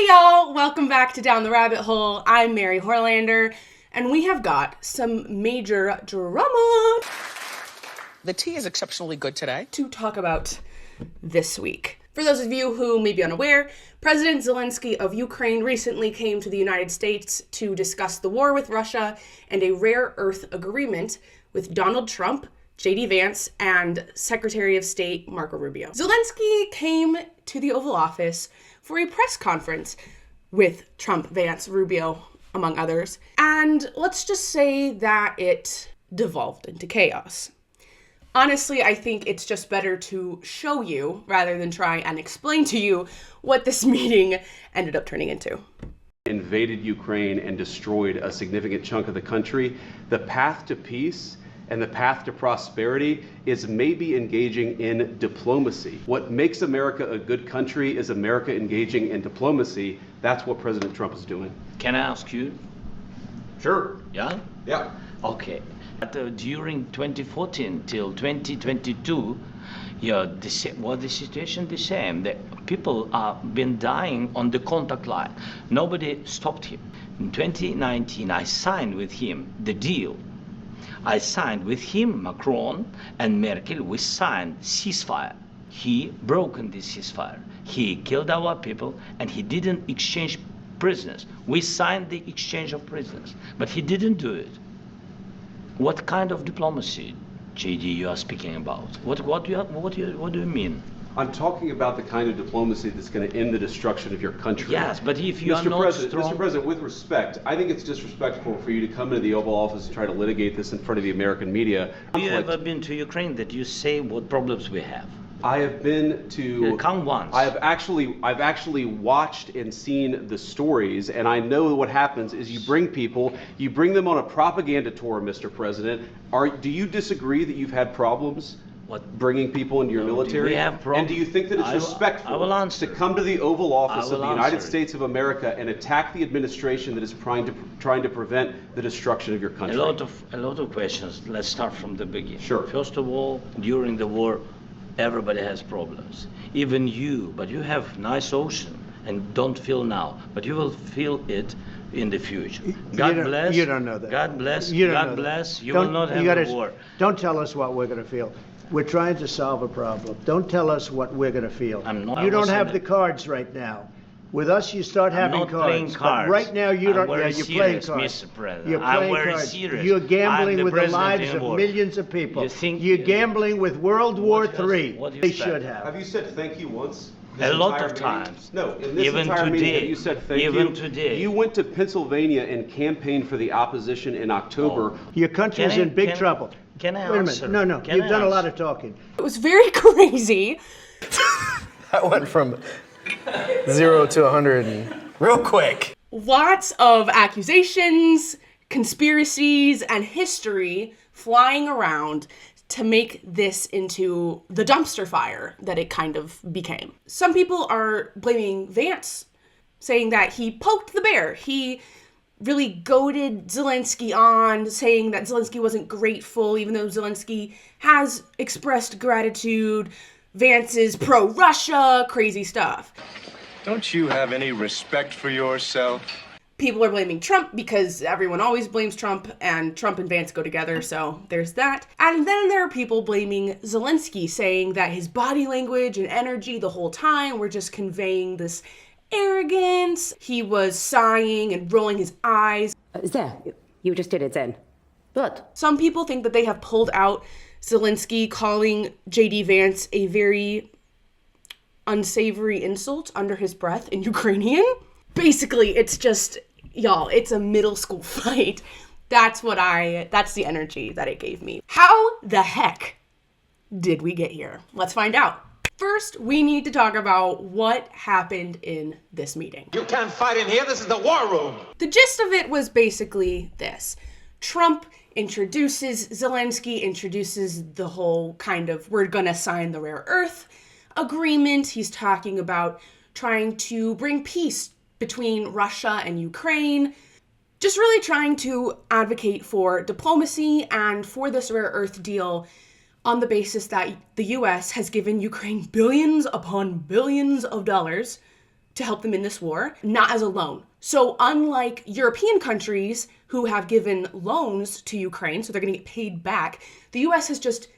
Hey y'all, welcome back to Down the Rabbit Hole. I'm Mary Horlander, and we have got some major drama The tea is exceptionally good today to talk about this week. For those of you who may be unaware, President Zelensky of Ukraine recently came to the United States to discuss the war with Russia and a rare earth agreement with Donald Trump, J.D. Vance, and Secretary of State Marco Rubio. Zelensky came to the Oval Office for a press conference with Trump, Vance, Rubio, among others, and let's just say that it devolved into chaos. Honestly, I think it's just better to show you rather than try and explain to you what this meeting ended up turning into. Invaded Ukraine and destroyed a significant chunk of the country. The path to peace and the path to prosperity is maybe engaging in diplomacy. What makes America a good country is America engaging in diplomacy. That's what President Trump is doing. Can I ask you? Sure. Yeah? Yeah. Okay. During 2014 till 2022, the situation the same. The people have been dying on the contact line. Nobody stopped him. In 2019, I signed with him the deal. I signed with him, Macron and Merkel, we signed ceasefire. He broken this ceasefire. He killed our people and he didn't exchange prisoners. We signed the exchange of prisoners, but he didn't do it. What kind of diplomacy, JD, you are speaking about? What do you mean? I'm talking about the kind of diplomacy that's going to end the destruction of your country. Yes, but if you are not strong... Mr. President, with respect, I think it's disrespectful for you to come into the Oval Office and try to litigate this in front of the American media. Have you ever been to Ukraine that you say what problems we have? I have been to... Come once. I've actually watched and seen the stories, and I know what happens is you bring them on a propaganda tour, Mr. President. Do you disagree that you've had problems? Bringing people into your military? And do you think that it's respectful to come to the Oval Office of the United States of America and attack the administration that is trying to prevent the destruction of your country? A lot of questions. Let's start from the beginning. Sure. First of all, during the war, everybody has problems. Even you, but you have nice ocean and don't feel now, but you will feel it in the future. God bless. You don't know that. God bless. You don't God know bless. that. You will not have a war. Don't tell us what we're going to feel. We're trying to solve a problem. Don't tell us what we're going to feel. You don't have the cards right now. With us, you start having cards. I'm not playing cards. But right now, you don't. Yeah, you're playing cards. Mr. President. You're playing cards. Serious. You're gambling with the lives of millions of people. You're gambling with World War III. They should have. Have you said thank you once? A lot of times. No, in this even entire today, meeting, you said thank you. Even today. You went to Pennsylvania and campaigned for the opposition in October. Your country's in big trouble. Can I Wait a answer? minute. No. You've done a lot of talking. It was very crazy. That went from 0 to 100 real quick. Lots of accusations, conspiracies, and history flying around to make this into the dumpster fire that it kind of became. Some people are blaming Vance, saying that he poked the bear. He really goaded Zelensky on, saying that Zelensky wasn't grateful, even though Zelensky has expressed gratitude. Vance is pro-Russia, crazy stuff. Don't you have any respect for yourself? People are blaming Trump because everyone always blames Trump, and Trump and Vance go together, so there's that. And then there are people blaming Zelensky, saying that his body language and energy the whole time were just conveying this arrogance. He was sighing and rolling his eyes. There, you just did it then. Good. Some people think that they have pulled out Zelensky calling J.D. Vance a very unsavory insult under his breath in Ukrainian. Basically, it's just, y'all, it's a middle school fight. That's the energy that it gave me. How the heck did we get here? Let's find out. First, we need to talk about what happened in this meeting. You can't fight in here. This is the war room. The gist of it was basically this. Trump introduces Zelensky, introduces the whole kind of, we're gonna sign the rare earth agreement. He's talking about trying to bring peace between Russia and Ukraine, just really trying to advocate for diplomacy and for this rare earth deal on the basis that the US has given Ukraine billions upon billions of dollars to help them in this war, not as a loan. So unlike European countries who have given loans to Ukraine, so they're going to get paid back, the US has just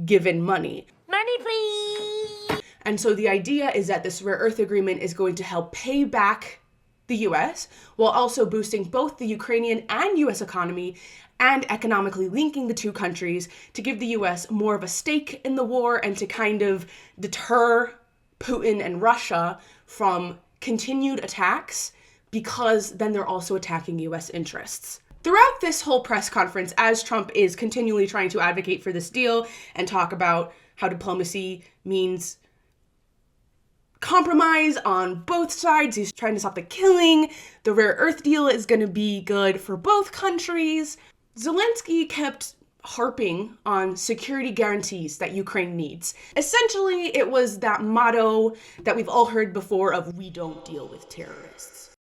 given money. Money, please! And so the idea is that this rare earth agreement is going to help pay back the US while also boosting both the Ukrainian and US economy and economically linking the two countries to give the US more of a stake in the war and to kind of deter Putin and Russia from continued attacks, because then they're also attacking US interests. Throughout this whole press conference, as Trump is continually trying to advocate for this deal and talk about how diplomacy means compromise on both sides, he's trying to stop the killing, the rare earth deal is going to be good for both countries, Zelensky kept harping on security guarantees that Ukraine needs. Essentially, it was that motto that we've all heard before of "we don't deal with terrorists."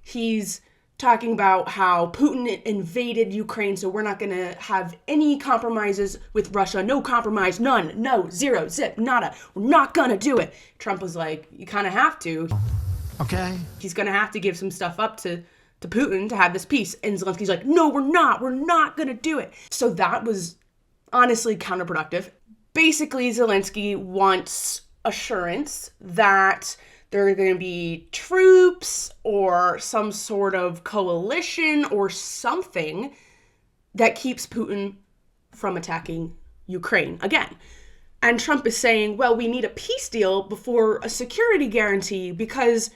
He's talking about how Putin invaded Ukraine, so we're not going to have any compromises with Russia. No compromise, none, no, zero, zip, nada. We're not going to do it. Trump was like, you kind of have to. Okay. He's going to have to give some stuff up to Putin to have this peace. And Zelensky's like, no, we're not going to do it. So that was honestly counterproductive. Basically, Zelensky wants assurance that there are going to be troops or some sort of coalition or something that keeps Putin from attacking Ukraine again. And Trump is saying, well, we need a peace deal before a security guarantee, because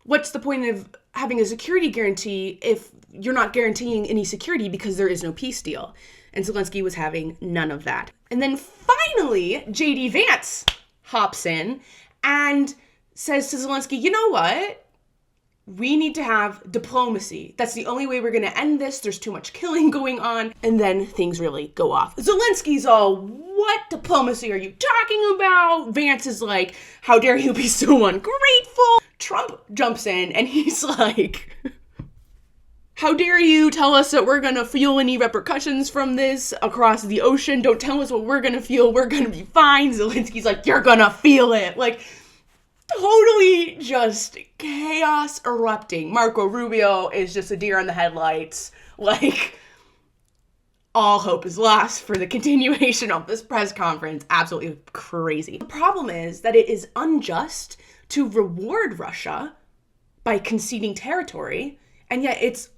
what's the point of having a security guarantee if you're not guaranteeing any security because there is no peace deal? And Zelensky was having none of that. And then finally, J.D. Vance hops in and says to Zelensky, you know what? We need to have diplomacy. That's the only way we're going to end this. There's too much killing going on. And then things really go off. Zelensky's all, what diplomacy are you talking about? Vance is like, how dare you be so ungrateful? Trump jumps in and he's like, how dare you tell us that we're going to feel any repercussions from this across the ocean? Don't tell us what we're going to feel. We're going to be fine. Zelensky's like, you're going to feel it. Like, totally just chaos erupting. Marco Rubio is just a deer in the headlights. Like, all hope is lost for the continuation of this press conference. Absolutely crazy. The problem is that it is unjust to reward Russia by conceding territory, and yet it's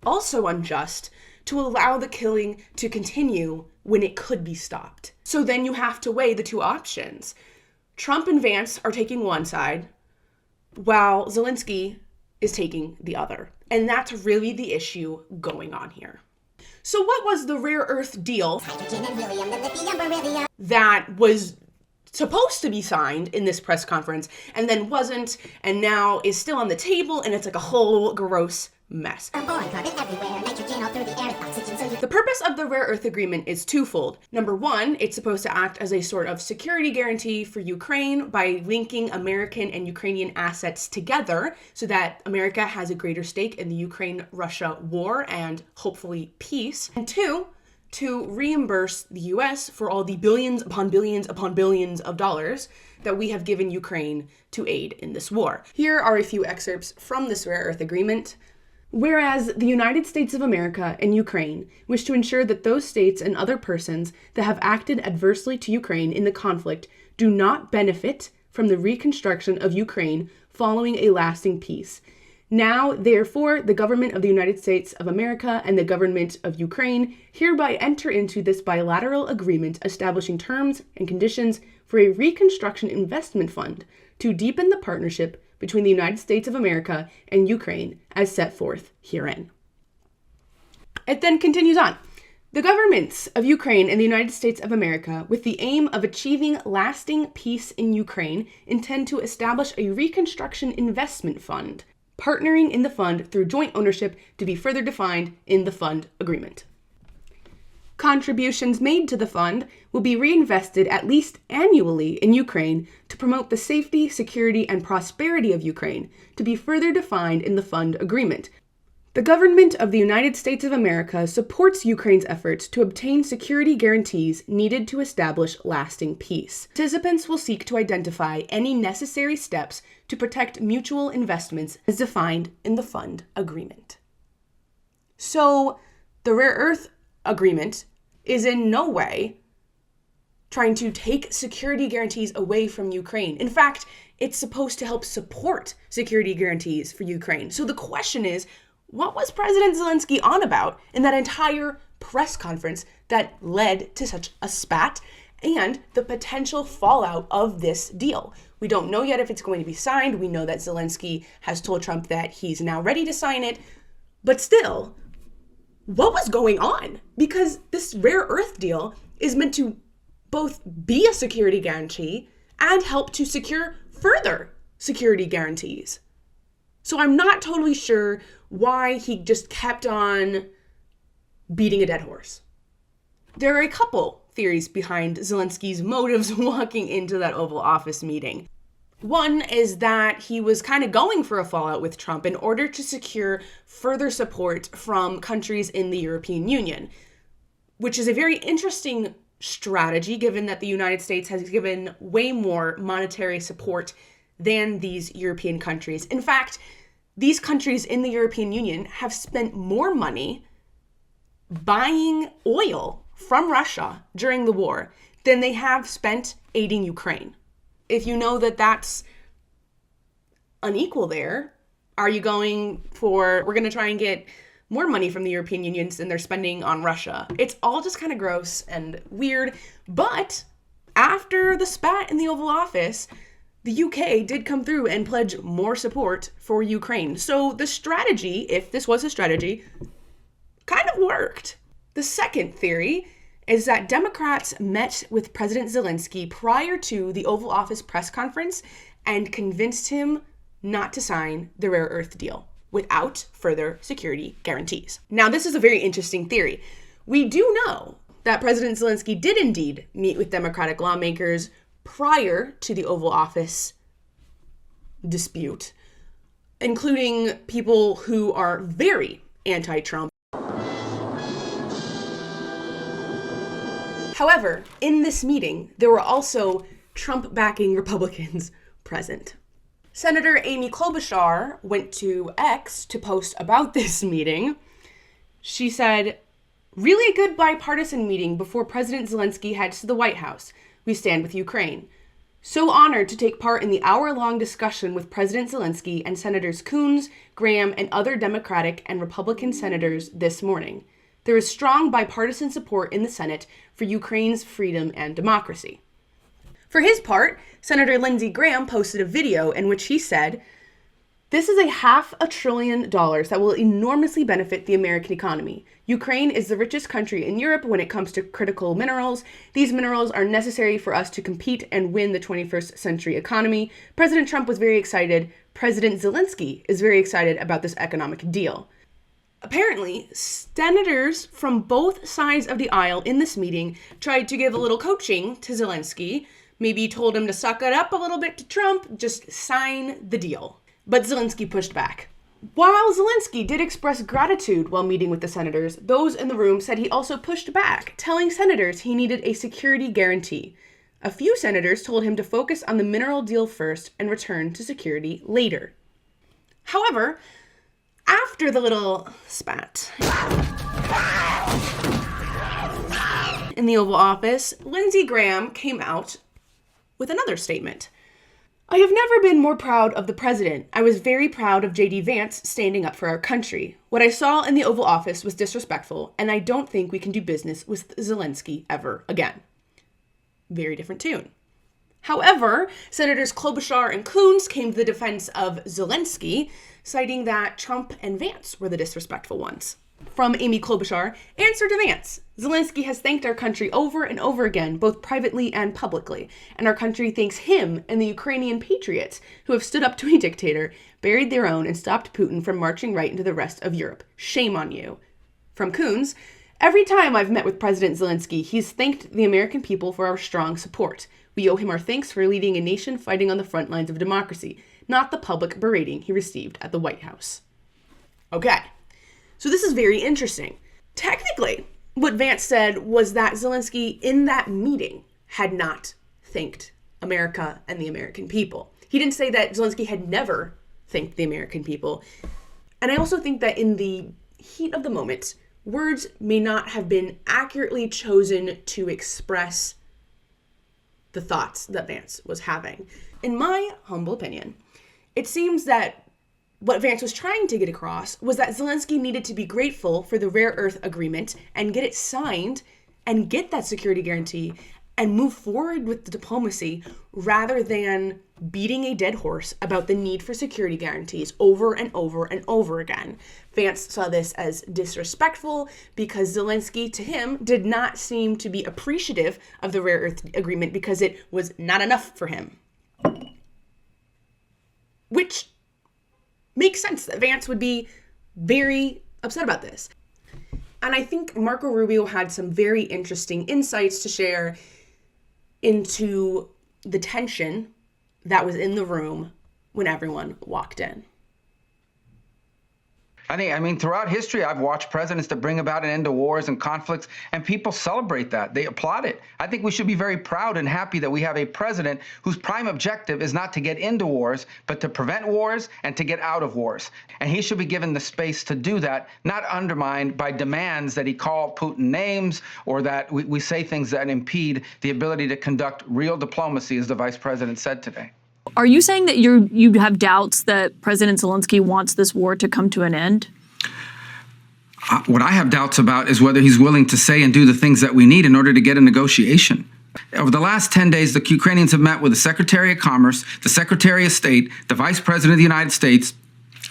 also unjust to allow the killing to continue when it could be stopped. So then you have to weigh the two options. Trump and Vance are taking one side, while Zelensky is taking the other. And that's really the issue going on here. So what was the rare earth deal that was supposed to be signed in this press conference and then wasn't, and now is still on the table, and it's like a whole gross mess? The purpose of the rare earth agreement is twofold. Number one, it's supposed to act as a sort of security guarantee for Ukraine by linking American and Ukrainian assets together so that America has a greater stake in the Ukraine-Russia war and hopefully peace. And two, to reimburse the US for all the billions upon billions upon billions of dollars that we have given Ukraine to aid in this war. Here are a few excerpts from this rare earth agreement. Whereas the United States of America and Ukraine wish to ensure that those states and other persons that have acted adversely to Ukraine in the conflict do not benefit from the reconstruction of Ukraine following a lasting peace. Now, therefore, the government of the United States of America and the government of Ukraine hereby enter into this bilateral agreement establishing terms and conditions for a reconstruction investment fund to deepen the partnership between the United States of America and Ukraine as set forth herein. It then continues on. The governments of Ukraine and the United States of America, with the aim of achieving lasting peace in Ukraine, intend to establish a reconstruction investment fund, partnering in the fund through joint ownership to be further defined in the fund agreement. Contributions made to the fund will be reinvested at least annually in Ukraine to promote the safety, security, and prosperity of Ukraine, to be further defined in the fund agreement. The government of the United States of America supports Ukraine's efforts to obtain security guarantees needed to establish lasting peace. Participants will seek to identify any necessary steps to protect mutual investments as defined in the fund agreement. So, the rare earth agreement is in no way trying to take security guarantees away from Ukraine. In fact, it's supposed to help support security guarantees for Ukraine. So the question is, what was President Zelensky on about in that entire press conference that led to such a spat and the potential fallout of this deal? We don't know yet if it's going to be signed. We know that Zelensky has told Trump that he's now ready to sign it. But still, what was going on? Because this rare earth deal is meant to both be a security guarantee and help to secure further security guarantees. So I'm not totally sure why he just kept on beating a dead horse. There are a couple theories behind Zelensky's motives walking into that Oval Office meeting. One is that he was kind of going for a fallout with Trump in order to secure further support from countries in the European Union, which is a very interesting strategy given that the United States has given way more monetary support than these European countries. In fact, these countries in the European Union have spent more money buying oil from Russia during the war than they have spent aiding Ukraine. If you know that that's unequal there, are you going for, we're going to try and get more money from the European Union than they're spending on Russia? It's all just kind of gross and weird. But after the spat in the Oval Office, the UK did come through and pledge more support for Ukraine. So the strategy, if this was a strategy, kind of worked. The second theory is that Democrats met with President Zelensky prior to the Oval Office press conference and convinced him not to sign the rare earth deal without further security guarantees. Now, this is a very interesting theory. We do know that President Zelensky did indeed meet with Democratic lawmakers prior to the Oval Office dispute, including people who are very anti-Trump. However, in this meeting, there were also Trump-backing Republicans present. Senator Amy Klobuchar went to X to post about this meeting. She said, "Really good bipartisan meeting before President Zelensky heads to the White House. We stand with Ukraine. So honored to take part in the hour-long discussion with President Zelensky and Senators Coons, Graham, and other Democratic and Republican senators this morning. There is strong bipartisan support in the Senate for Ukraine's freedom and democracy." For his part, Senator Lindsey Graham posted a video in which he said, "This is $500 billion that will enormously benefit the American economy. Ukraine is the richest country in Europe when it comes to critical minerals. These minerals are necessary for us to compete and win the 21st century economy. President Trump was very excited. President Zelensky is very excited about this economic deal." Apparently, senators from both sides of the aisle in this meeting tried to give a little coaching to Zelensky, maybe told him to suck it up a little bit to Trump, just sign the deal. But Zelensky pushed back. While Zelensky did express gratitude while meeting with the senators, those in the room said he also pushed back, telling senators he needed a security guarantee. A few senators told him to focus on the mineral deal first and return to security later. However, after the little spat in the Oval Office, Lindsey Graham came out with another statement. "I have never been more proud of the president. I was very proud of J.D. Vance standing up for our country. What I saw in the Oval Office was disrespectful, and I don't think we can do business with Zelensky ever again." Very different tune. However, Senators Klobuchar and Coons came to the defense of Zelensky, citing that Trump and Vance were the disrespectful ones. From Amy Klobuchar, answer to Vance. "Zelensky has thanked our country over and over again, both privately and publicly, and our country thanks him and the Ukrainian patriots who have stood up to a dictator, buried their own, and stopped Putin from marching right into the rest of Europe. Shame on you." From Coons, "Every time I've met with President Zelensky, he's thanked the American people for our strong support. We owe him our thanks for leading a nation fighting on the front lines of democracy, not the public berating he received at the White House." Okay. So this is very interesting. Technically, what Vance said was that Zelensky in that meeting had not thanked America and the American people. He didn't say that Zelensky had never thanked the American people. And I also think that in the heat of the moment, words may not have been accurately chosen to express the thoughts that Vance was having. In my humble opinion, it seems that what Vance was trying to get across was that Zelensky needed to be grateful for the rare earth agreement and get it signed and get that security guarantee and move forward with the diplomacy rather than beating a dead horse about the need for security guarantees over and over and over again. Vance saw this as disrespectful because Zelensky, to him, did not seem to be appreciative of the rare earth agreement because it was not enough for him. Which makes sense that Vance would be very upset about this. And I think Marco Rubio had some very interesting insights to share into the tension that was in the room when everyone walked in. I mean, throughout history, I've watched presidents that bring about an end to wars and conflicts, and people celebrate that. They applaud it. I think we should be very proud and happy that we have a president whose prime objective is not to get into wars, but to prevent wars and to get out of wars. And he should be given the space to do that, not undermined by demands that he call Putin names or that we say things that impede the ability to conduct real diplomacy, as the vice president said today. Are you saying that you have doubts that President Zelensky wants this war to come to an end? What I have doubts about is whether he's willing to say and do the things that we need in order to get a negotiation. Over the last 10 days, the Ukrainians have met with the Secretary of Commerce, the Secretary of State, the Vice President of the United States,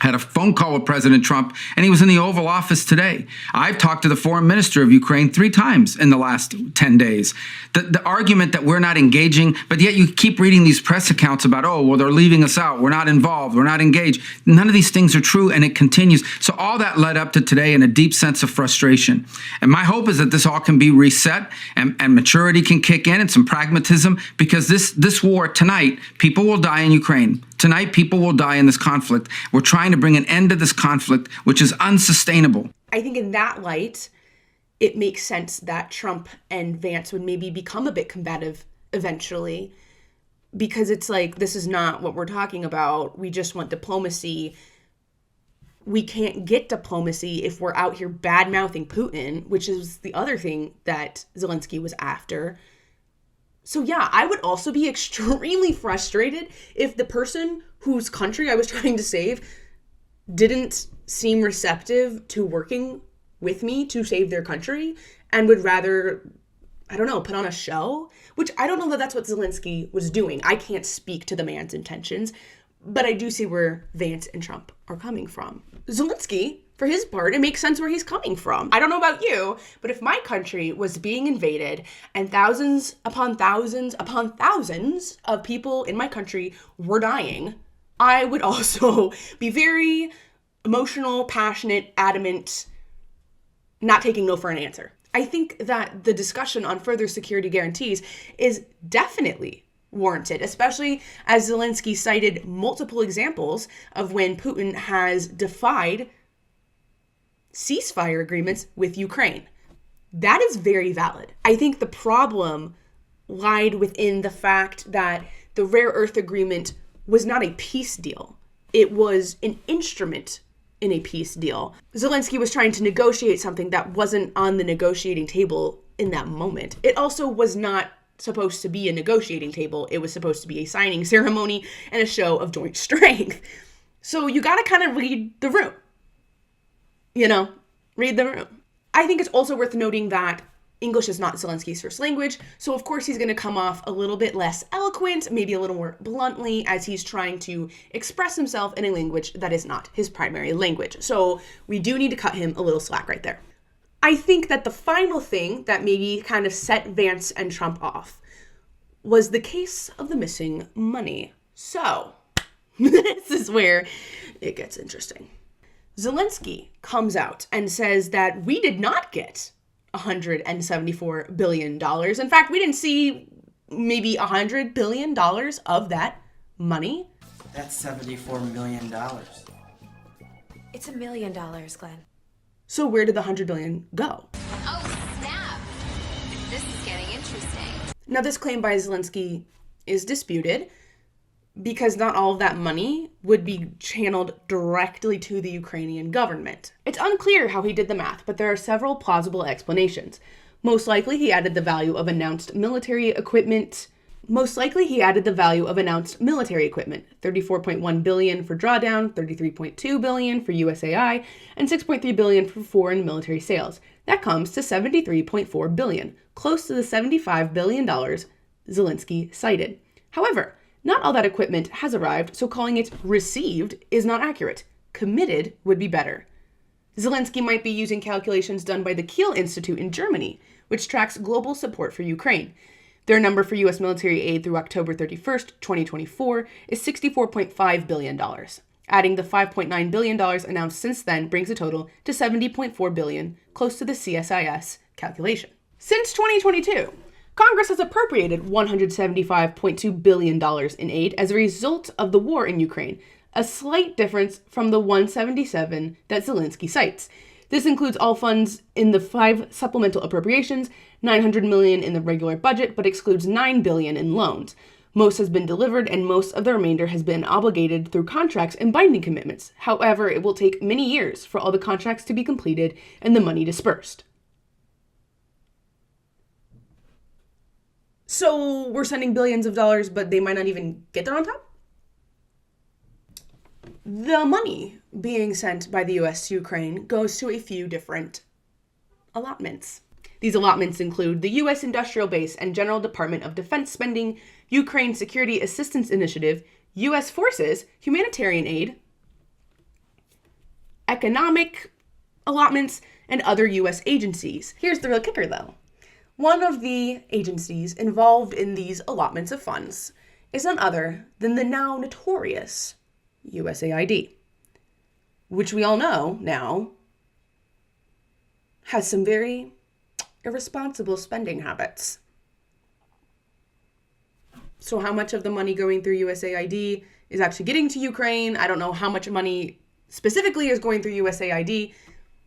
had a phone call with President Trump, and he was in the Oval Office today. I've talked to the foreign minister of Ukraine 3 times in the last 10 days. The argument that we're not engaging, but yet you keep reading these press accounts about, oh, well, they're leaving us out. We're not involved. We're not engaged. None of these things are true, and it continues. So all that led up to today in a deep sense of frustration. And my hope is that this all can be reset and maturity can kick in and some pragmatism, because this war tonight, people will die in Ukraine. Tonight, people will die in this conflict. We're trying to bring an end to this conflict, which is unsustainable. I think in that light, it makes sense that Trump and Vance would maybe become a bit combative eventually, because it's like, this is not what we're talking about. We just want diplomacy. We can't get diplomacy if we're out here bad-mouthing Putin, which is the other thing that Zelensky was after. So yeah, I would also be extremely frustrated if the person whose country I was trying to save didn't seem receptive to working with me to save their country and would rather, I don't know, put on a show, which I don't know that that's what Zelensky was doing. I can't speak to the man's intentions, but I do see where Vance and Trump are coming from. Zelensky, for his part, it makes sense where he's coming from. I don't know about you, but if my country was being invaded and thousands upon thousands upon thousands of people in my country were dying, I would also be very emotional, passionate, adamant, not taking no for an answer. I think that the discussion on further security guarantees is definitely warranted, especially as Zelensky cited multiple examples of when Putin has defied ceasefire agreements with Ukraine. That is very valid. I think the problem lied within the fact that the rare earth agreement was not a peace deal. It was an instrument in a peace deal. Zelensky was trying to negotiate something that wasn't on the negotiating table in that moment. It also was not supposed to be a negotiating table. It was supposed to be a signing ceremony and a show of joint strength. So you got to kind of read the room. Read the room. I think it's also worth noting that English is not Zelensky's first language, so of course he's going to come off a little bit less eloquent, maybe a little more bluntly, as he's trying to express himself in a language that is not his primary language. So we do need to cut him a little slack right there. I think that the final thing that maybe kind of set Vance and Trump off was the case of the missing money. So this is where it gets interesting. Zelensky comes out and says that we did not get $174 billion. In fact, we didn't see maybe $100 billion of that money. That's $74 million. It's $1 million, Glenn. So where did the $100 billion go? Oh, snap. This is getting interesting. Now, this claim by Zelensky is disputed because not all of that money would be channeled directly to the Ukrainian government. It's unclear how he did the math, but there are several plausible explanations. Most likely, he added the value of announced military equipment. 34.1 billion for drawdown, 33.2 billion for USAI, and 6.3 billion for foreign military sales. That comes to 73.4 billion, close to the $75 billion Zelensky cited. However, not all that equipment has arrived, so calling it received is not accurate. Committed would be better. Zelensky might be using calculations done by the Kiel Institute in Germany, which tracks global support for Ukraine. Their number for U.S. military aid through October 31st, 2024 is $64.5 billion. Adding the $5.9 billion announced since then brings the total to $70.4 billion, close to the CSIS calculation. Since 2022, Congress has appropriated $175.2 billion in aid as a result of the war in Ukraine, a slight difference from the $177 that Zelensky cites. This includes all funds in the 5 supplemental appropriations, $900 million in the regular budget, but excludes $9 billion in loans. Most has been delivered, and most of the remainder has been obligated through contracts and binding commitments. However, it will take many years for all the contracts to be completed and the money dispersed. So we're sending billions of dollars, but they might not even get there on time? The money being sent by the U.S. to Ukraine goes to a few different allotments. These allotments include the U.S. Industrial Base and General Department of Defense spending, Ukraine Security Assistance Initiative, U.S. Forces, humanitarian aid, economic allotments, and other U.S. agencies. Here's the real kicker, though. One of the agencies involved in these allotments of funds is none other than the now notorious USAID, which we all know now has some very irresponsible spending habits. So how much of the money going through USAID is actually getting to Ukraine? I don't know how much money specifically is going through USAID,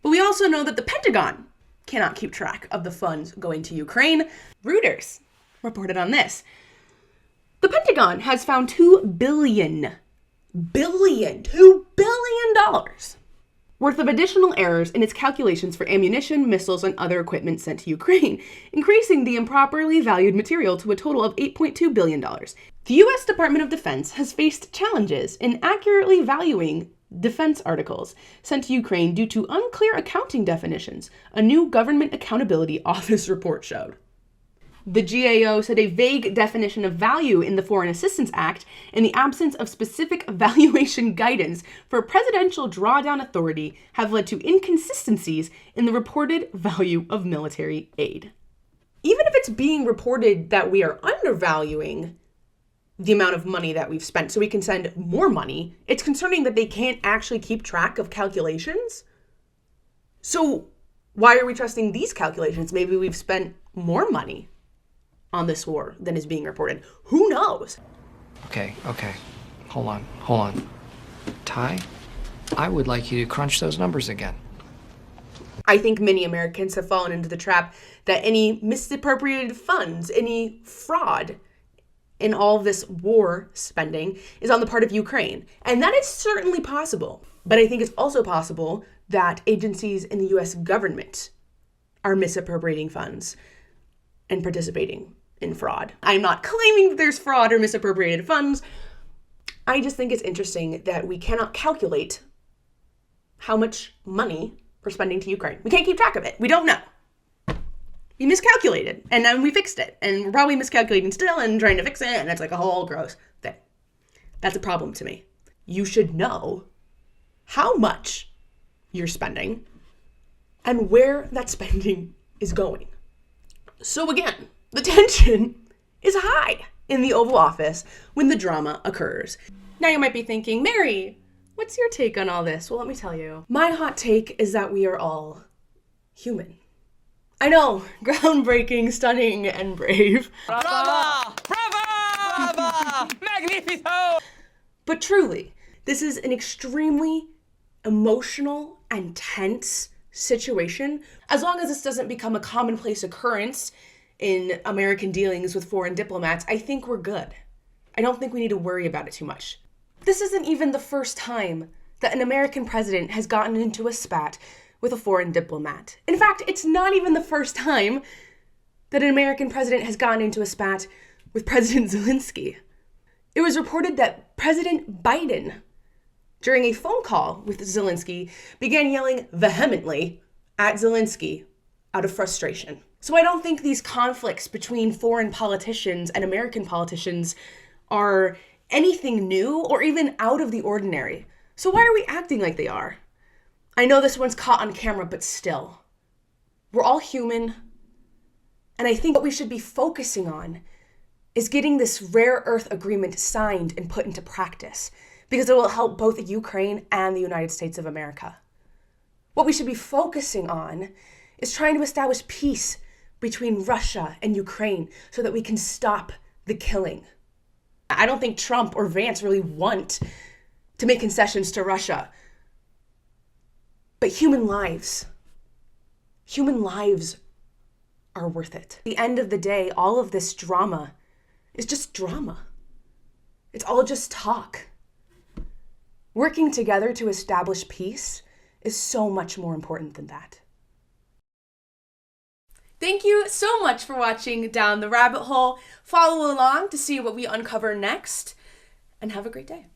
but we also know that the Pentagon cannot keep track of the funds going to Ukraine. Reuters reported on this. The Pentagon has found $2 billion worth of additional errors in its calculations for ammunition, missiles, and other equipment sent to Ukraine, increasing the improperly valued material to a total of $8.2 billion. The U.S. Department of Defense has faced challenges in accurately valuing defense articles sent to Ukraine due to unclear accounting definitions, a new Government Accountability Office report showed. The GAO said a vague definition of value in the Foreign Assistance Act and the absence of specific valuation guidance for presidential drawdown authority have led to inconsistencies in the reported value of military aid. Even if it's being reported that we are undervaluing the amount of money that we've spent so we can send more money, it's concerning that they can't actually keep track of calculations. So why are we trusting these calculations? Maybe we've spent more money on this war than is being reported. Who knows? Okay. Hold on. Ty, I would like you to crunch those numbers again. I think many Americans have fallen into the trap that any misappropriated funds, any fraud in all of this war spending is on the part of Ukraine. And that is certainly possible. But I think it's also possible that agencies in the US government are misappropriating funds and participating in fraud. I'm not claiming that there's fraud or misappropriated funds. I just think it's interesting that we cannot calculate how much money we're spending to Ukraine. We can't keep track of it. We don't know. We miscalculated, and then we fixed it. And we're probably miscalculating still and trying to fix it, and it's like a whole gross thing. That's a problem to me. You should know how much you're spending and where that spending is going. So again, the tension is high in the Oval Office when the drama occurs. Now you might be thinking, Mary, what's your take on all this? Well, let me tell you. My hot take is that we are all human. I know, groundbreaking, stunning, and brave. Brava! Brava! Magnifico! But truly, this is an extremely emotional and tense situation, as long as this doesn't become a commonplace occurrence in American dealings with foreign diplomats, I think we're good. I don't think we need to worry about it too much. This isn't even the first time that an American president has gotten into a spat with a foreign diplomat. In fact, it's not even the first time that an American president has gotten into a spat with President Zelensky. It was reported that President Biden, during a phone call with Zelensky, began yelling vehemently at Zelensky out of frustration. So I don't think these conflicts between foreign politicians and American politicians are anything new or even out of the ordinary. So why are we acting like they are? I know this one's caught on camera, but still. We're all human. And I think what we should be focusing on is getting this rare earth agreement signed and put into practice, because it will help both Ukraine and the United States of America. What we should be focusing on is trying to establish peace between Russia and Ukraine so that we can stop the killing. I don't think Trump or Vance really want to make concessions to Russia. But human lives are worth it. At the end of the day, all of this drama is just drama. It's all just talk. Working together to establish peace is so much more important than that. Thank you so much for watching Down the Rabbit Hole. Follow along to see what we uncover next, and have a great day.